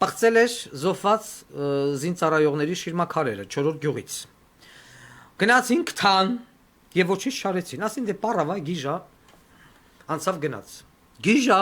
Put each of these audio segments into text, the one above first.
պղծել էր զոհված զինծառայողների շիրմաքարերը 4-րդ գյուղից։ Գնացին կթան եւ ոչինչ չարեցին, ասին դե պարավա գիժա անցավ գնաց։ Գիժա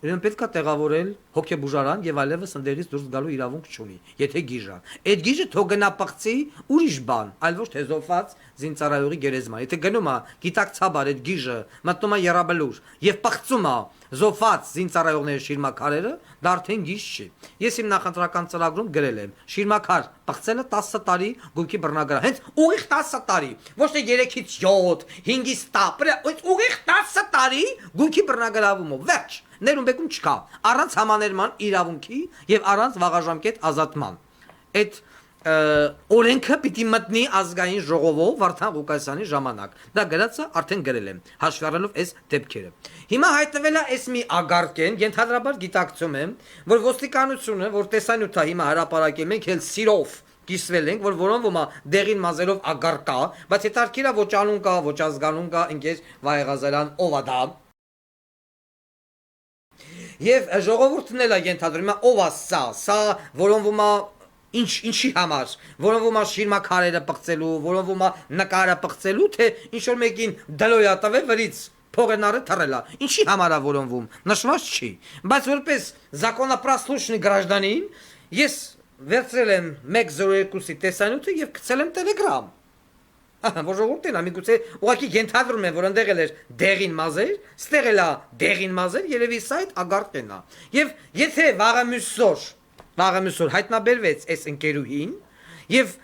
իրեն պետք է տեղավորել հոգեբուժարան եւ այլևս ընդերից դուրս գալու իրավունք չունի, եթե գիժա։ Այդ գիժը թող գնա պղծի ուրիշ բան, այլ ոչ թե զոհված զինծառայողի գերեզման։ Եթե գնում է գիտակցաբար այդ գիժը մտնում է երաբլուր եւ պղծում է զոհված զինծառայողների շիրմաքարերը, դա արդեն գիժ չի։ Ես իմ նախընտրական ծրագրում գրել եմ շիրմաքար պղծելը 10 տարի գույքի բռնագրավ, հենց ուղիղ 10 տարի, ոչ թե 3-ից 7, 5-ից 10, ուղիղ 10 տարի գույքի բռնագրավումով, վերջ, ներումբեկում չկա, առանց համաներման իրավունքի եւ առանց վաղաժամկետ ազատման։ Այդ օրենքը պիտի մտնի ազգային ժողովով Վարդան Ղուկասյանի ժամանակ։ Դա գրածը արդեն գրել եմ, հաշվի առնելով այս դեպքերը։ Հիմա հայտնվել է այս մի ագարկեն, ենթադրաբար գիտակցում եմ, որ ոստիկանությունը, որ տեսանյութա հիմա հրապարակել մենք էլ սիրով կիսվել ենք, որ որոնվում է դեղին մազերով ագարկա, բայց հետարքիր է ոչ անուն կա, ոչ ազգանուն կա, ինքեր Վայ Ղազարյան ով է դա։ Եվ ժողովուրդն էլ է ենթադրում է ով է սա որոնվում է ինչի համար, որոնվում է շիրմաքարերը պղծելու, որոնվում է նկարը պղծելու, թե ինչ որ մեկին դլոյա տվել վրից փողենարը թռելա, ինչի համար է որոնվում, նշված չի, բայց որպես законопослушный гражданин ես վերցրել եմ 102-ի տեսանյութը եւ գցել եմ Telegram։ Որ ժողովուրդն է, միգուցե ուղղակի ենթադրում եմ, որ ընդեղել էր դեղին մազեր, ստեղ էլ է դեղին մազեր, երևի սա այդ ագարտն է։ Եվ եթե վաղամյուսօր հայտնաբերվեց այս ընկերուհին եւ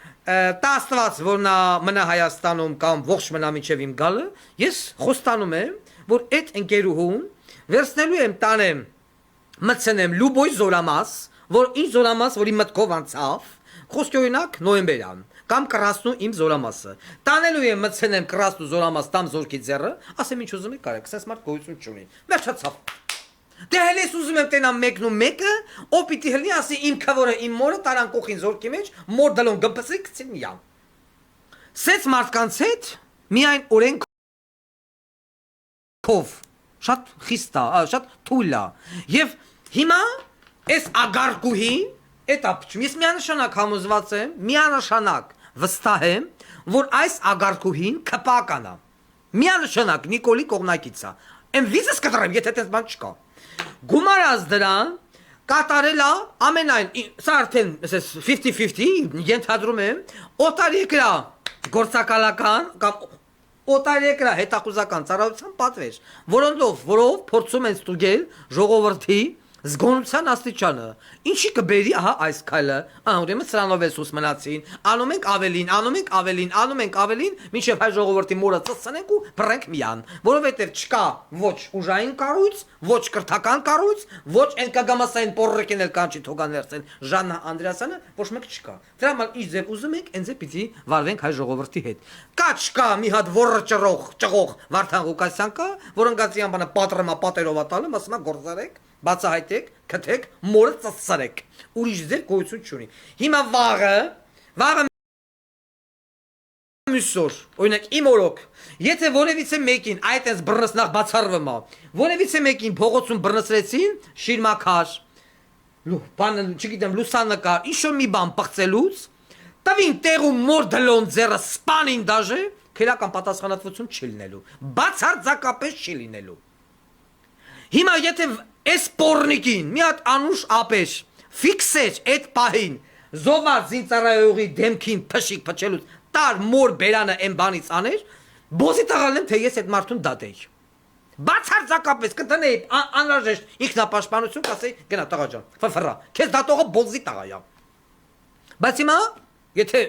տա Աստված որ նա մնա Հայաստանում կամ ողջ մնա մինչեւ իմ գալը, ես խոստանում եմ, որ այդ ընկերուհուն վերցնելու եմ տանեմ մտցնեմ լուբոյ զորամաս, որ ինչ զորամաս, որի մտքով անցավ, խոսքի օրինակ նոյեմբերյան կամ 40 իմ զորամասը։ Տանելու եմ մտցնեմ 40 զորամաս տամ զորքի ձեռը, ասեմ ինչ ուզում եք կարեք, սենց մարդ գոյություն չունի։ Վերջացավ։ Դե հենց ուզում եմ տենամ մեկն ու մեկը, ով պիտի հլնի ասի իմ քավորը, իմ մորը տարան կողին զորքի մեջ, մոր դալոն գպսի գցին միան։ Սենց մարդկանց հետ միայն օրենքով շատ խիստ է, շատ թույլ է։ Եվ հիմա այս ագարկուհին, այդ ապչում, ես միանշանակ համոզված եմ, միանշանակ վստահ եմ, որ այս ագարկուհին քպական է։ Միանշանակ Նիկոլի կողմնակից է։ Եմ վիզս կտրեմ, եթե այդպես բան չկա։ Գումարած դրան կատարել է ամենայն, սա արդեն 50-50 ենթադրում եմ, օտարերկրյա գործակալական կամ օտարերկրյա հետախուզական ծառայության պատվեր, որով փորձում են ստուգել ժողովրդի զգոնության աստիճանը, ինչի կբերի ահա այս քայլը, ուրեմն սրանով էլ սուս մնացին, անում ենք ավելին, մինչև հայ ժողովրդի մորը ծծնենք ու բռնենք միան, որովհետև չկա ոչ ուժային կառույց, ոչ կրթական կառույց, ոչ NKGM-ասային պորրեկին էլ կանչի թողան վերցեն, Ժաննա Անդրեասյանը ոչ մեկ չկա։ Դրա համար ինչ ձև ուզում եք, այնձև պիտի վարվենք հայ ժողովրդի հետ։ Կա չկա մի հատ ոռը ճղող Վարդան Ղուկասյան կա, որոնք գացի անբանը պատրեմա պատերով ատալում, ասում է գործարեք բացահայտեք, քթեք, մորը ծծարեք։ Ուրիշ ձեր գոյություն չունի։ Հիմա վաղը մյուսօր, օրինակ իմ օրոք, եթե որևիցե մեկին այդ այս բռնսնախ բացառվում է, որևիցե մեկին փողոցում բռնսրեցին, շիրմաքար, բան, չգիտեմ, լուսանկար, ինչ-որ մի բան պղծելուց, տվին տեղում մոր դլոն ձեռը սպանին դաժե, քրեական պատասխանատվություն չի լինելու, բացարձակապես չի լինելու։ Հիմա եթե այս պորնիկին մի հատ անուշ ապեր ֆիքսեր այդ պահին զոհված զինծառայողի դեմքին փշիկ փչելուց տար մոր բերանը այն բանից աներ, բոզի տաղալեմ թե ես այդ մարդուն դատեի։ Բացարձակապես կտնեի անհրաժեշտ ինքնապաշտպանություն, կասեի գնա տղա ջան, ֆֆռա, քեզ դատողը բոզի տղայա։ Բայց հիմա եթե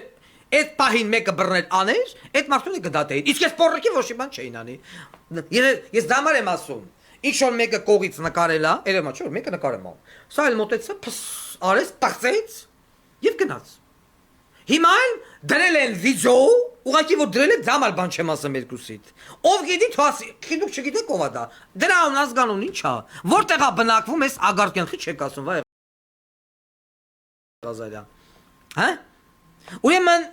այդ պահին մեկը բռներ աներ, այդ մարդուն կդատեի։ Իսկ ես պորնիկի ոչ մի բան չէին անի։ Ես դա համար եմ ասում։ Ինչ որ մեկը կողից նկարել է, երևա չէ, մեկը նկարել է։ Սա էլ մոտեցա, արեց, պղծեց եւ գնաց։ Հիմա էլ դրել են վիդեո, ուղղակի որ դրել է դամալ բան չեմ ասում երկուսիդ։ Ով գիտի թվասի, դուք չգիտեք ով է դա։ Դրա անազգանուն ի՞նչ է։ Որտեղ է բնակվում այս ագարկեն, խի չեք ասում, վայ Ղազարյան։ Հա։ Ուրեմն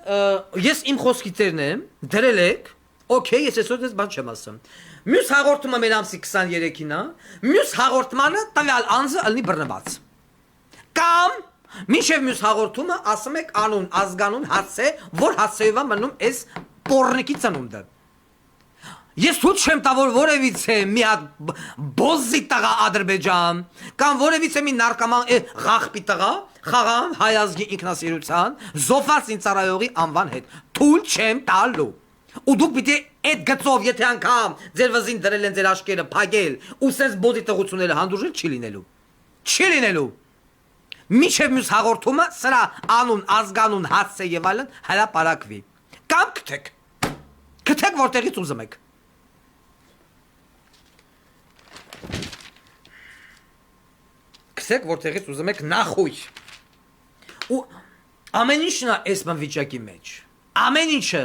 ես իմ խոսքի տերն եմ, դրել եք, օքեյ, ես այսօր դες բան չեմ ասում։ Մյուս հաղորդումը մեր ամսի 23-ին է, մյուս հաղորդմանը տվյալ անձը ըլնի բռնված։ Կամ Մինչև մյուս հաղորդումը ասում եք անուն, ազգանուն, հասցե, որ հասցեով է մնում այս պոռնիկի ծնունդը։ Ես ցույց չեմ տա, որ որևիցե մի հատ բոզի տղա Ադրբեջան կամ որևիցե մի նարկոման ղախպի տղա խաղան հայազգի ինքնասիրության զոհված ինձարայողի անվան հետ թույլ չեմ տալու։ Ու դուք պիտի այդ գծով, եթե անգամ ձեր վզին դրել են ձեր աշկերը փագել ու սենց բոզի տղությունները հանդուրժել չի լինելու։ Չի լինելու։ Մինչև մյուս հաղորդումը սրա անուն, ազգանուն, հասցե եւ այլն հրապարակվի։ Կամ գթեք։ Գթեք որտեղից ուզում եք։ Գսեք որտեղից ուզում եք նախույր։ Ու ամեն ինչն է այս վիճակի մեջ։ Ամեն ինչը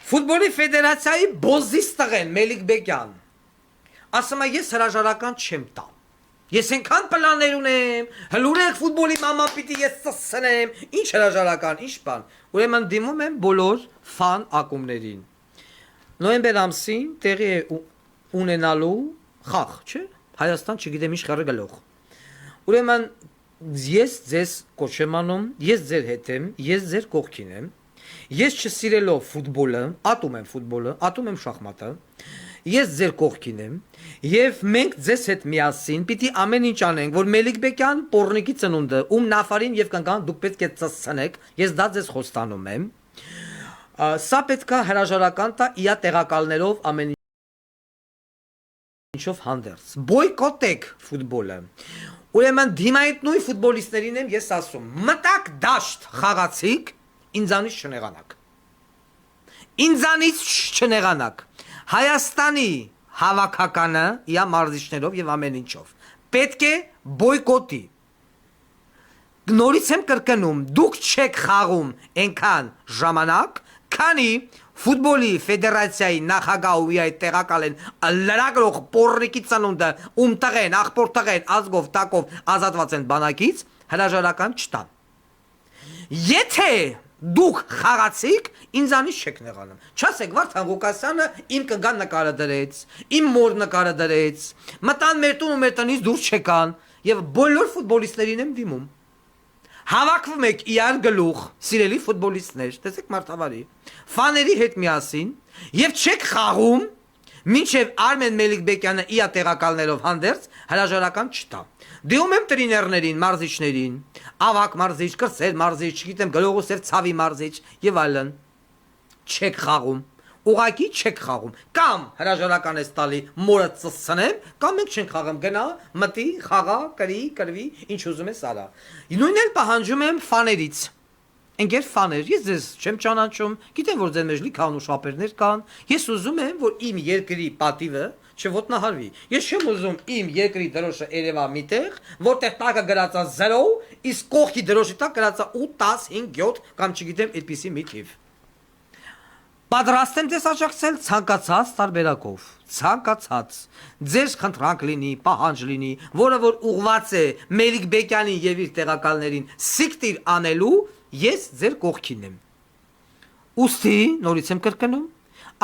Ֆուտբոլի ֆեդերացիայի բոզիս տղեն Մելիք Բեկյան ասում է ես հրաժարական չեմ տա։ Ես այնքան պլաններ ունեմ, հլուրեք ֆուտբոլի մաման պիտի ես ծսնեմ, ինչ հրաժարական, ինչ բան։ Ուրեմն դիմում եմ բոլոր ֆան ակումբներին։ Նոյեմբեր ամսին տեղի է ունենալու խաղ, չէ՞։ Հայաստան չգիտեմ ինչ խաղը գլող։ Ուրեմն ես ձեզ կոչ եմ անում, ես ձեր հետ եմ, ես ձեր կողքին եմ։ Ես չսիրելով ֆուտբոլը, ատում եմ ֆուտբոլը, ատում եմ շախմատը, ես ձեր կողքին եմ, եւ մենք ձեզ հետ միասին պիտի ամեն ինչ անենք, որ Մելիք Բեկյան պոռնիկի ծնունդը, ում նավարին եւ կանգան դուք պետք է ծծցնեք, ես դա ձեզ խոստանում եմ։ Սա պետքա հրաժարական տա իա տեղակալներով ամեն ինչով հանդերձ։ Բոյկոտեք ֆուտբոլը։ Ուրեմն դիմայդ նույն ֆուտբոլիստերին եմ ես ասում, մտակ դաշտ խաղացիք, ինձանից չնեղանաք։ Ինձանից չնեղանաք։ Հայաստանի հավաքականը իա մարզիչներով եւ ամեն ինչով պետք է բոյկոտի։ Նորից եմ կրկնում, դուք չեք խաղում այնքան ժամանակ, քանի ֆուտբոլի ֆեդերացիայի նախագահի այդ տեղակալ են լրագրող պոռնիկի ծնունդը, ում տղեն, աղբոր տղեն, ազգով, տակով ազատված են բանակից, հրաժարական չտան։ Եթե դուք խաղացիք, ինձանից չեք նեղանում։ Չասեք, Վարդան Ղուկասյանը իմ կգան նկարը դրեց, իմ մոր նկարը դրեց, մտան մեր տուն ու մեր տնից դուրս չեկան, եւ բոլոր ֆուտբոլիստերին եմ դիմում։ Հավաքվում եք իրար գլուխ, սիրելի ֆուտբոլիստներ, տեսեք մարդավարի, ֆաների հետ միասին եւ չեք խաղում, մինչեւ Արմեն Մելիք Բեկյանը իա տեղակալներով հանդերձ հրաժարական չտա։ Դիում եմ տրիներներին, մարզիչներին, ավակ մարզիչ, կրսեր մարզիչ, չգիտեմ, գլողոսեր ցավի մարզիչ եւ այլն։ Չեք խաղում, ուղակի չեք խաղում։ Կամ հրաժարական ես տալի մորը ծսնեմ, կամ մենք չենք խաղում, գնա, մտի, խաղա, կրի, կրվի, ինչ ուզում ես արա։ Նույնն էլ պահանջում եմ ֆաներից։ Ընկեր ֆաներ, ես ձեզ չեմ ճանաչում, գիտեմ, որ ձեր մեջ լիքան ու շապերներ կան։ Ես ուզում եմ, որ իմ երկրի պատիվը չոտնահարվի։ Ես չեմ ուզում իմ երկրի դրոշը երևա միտեղ, որտեղ տակը գրածա 0, իսկ կողքի դրոշի տակ գրածա 8, 10, 5, 7 կամ չգիտեմ այդպիսի մի թիվ։ Պատրաստ եմ ձեզ աջակցել ցանկացած տարբերակով, ցանկացած։ Ձեր խնդրանք լինի, պահանջ լինի, որը որ ուղված է Մելիք Բեկյանին եւ իր տեղակալներին սիկտիր անելու, ես ձեր կողքին եմ։ Ուստի նորից եմ կրկնում,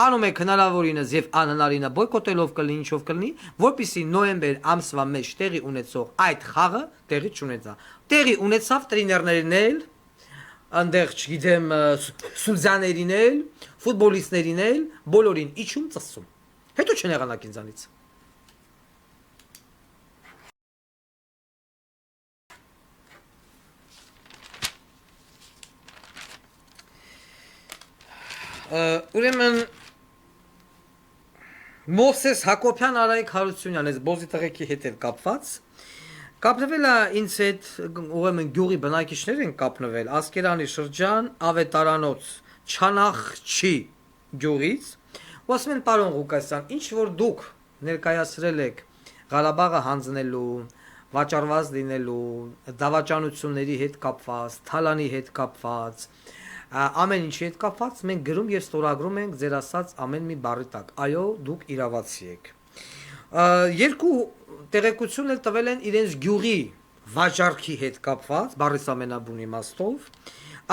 անում եք հնարավորինս եւ անհնարինը բոյկոտելով կլինի, ինչով կլինի, որպեսզի նոյեմբեր ամսվա մեջ տեղի ունեցող այդ խաղը տեղի չունեցա։ Տեղի ունեցավ տրիներներն էլ, այնտեղ չգիտեմ սուզաներին էլ, ֆուտբոլիստներին էլ, բոլորին իջում ծսում։ Հետո չնեղանաք ինձանից։ Ուրեմն Մովսես Հակոբյան Արայիկ Հարությունյան այս բոզի տղեկի հետ էլ կապված կապնվել է ինձ հետ ուրեմն գյուղի բնակիչներ են կապնվել Ասկերանի շրջան Ավետարանոց Չանախչի գյուղից ու ասում են պարոն Ղուկասյան ինչ որ դուք ներկայացրել եք Ղարաբաղը հանձնելու վաճառված լինելու դավաճանությունների հետ կապված Թալանի հետ կապված ամեն ինչի հետ կապված մենք գրում եւ ստորագրում ենք ձեր ասած ամեն մի բառի տակ այո դուք իրավացի եք երկու տեղեկություն էլ տվել են իրենց գյուղի վաճառքի հետ կապված բառիս ամենաբուն իմաստով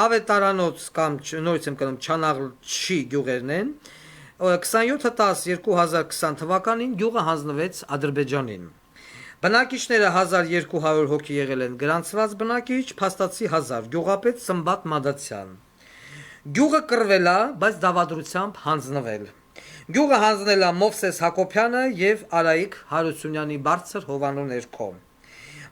Ավետարանոց կամ նորից եմ կրում Չանաղչի գյուղերն են 27/10/2020 թվականին գյուղը հանձնվեց Ադրբեջանին Բնակիչները 1200 հոգի եղել են գրանցված բնակիչ, փաստացի 1000, գյուղապետ Սմբատ Մադացյան։ Գյուղը կռվել է, բայց դավադրությամբ հանձնվել։ Գյուղը հանձնել է Մովսես Հակոբյանը եւ Արայիկ Հարությունյանի բարձր հովանու ներքո։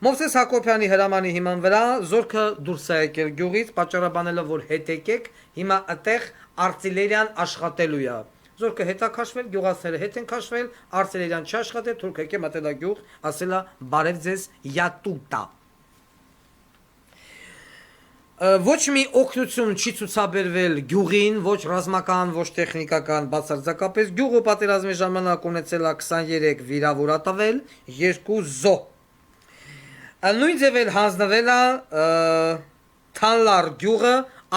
Մովսես Հակոբյանի հրամանի հիման վրա զորքը դուրս է եկել գյուղից, պատճառաբանելով, որ հետ եկեք, հիմա այդտեղ արտիլերիան աշխատելու է։ Զորքը հետ է քաշվել, գյուղացիները հետ են քաշվել, արտիլերիան չաշխատել, թուրքը եկել մտել է գյուղ, ասել է բարև ձեզ յատուտա։ Ոչ մի օգնություն չի ցուցաբերվել գյուղին, ոչ ռազմական, ոչ տեխնիկական, բացարձակապես գյուղը պատերազմի ժամանակ ունեցել է 23 վիրավորատվել, 2 զոհ։ Նույն ձևել հանձնվել է Թանլար գյուղը,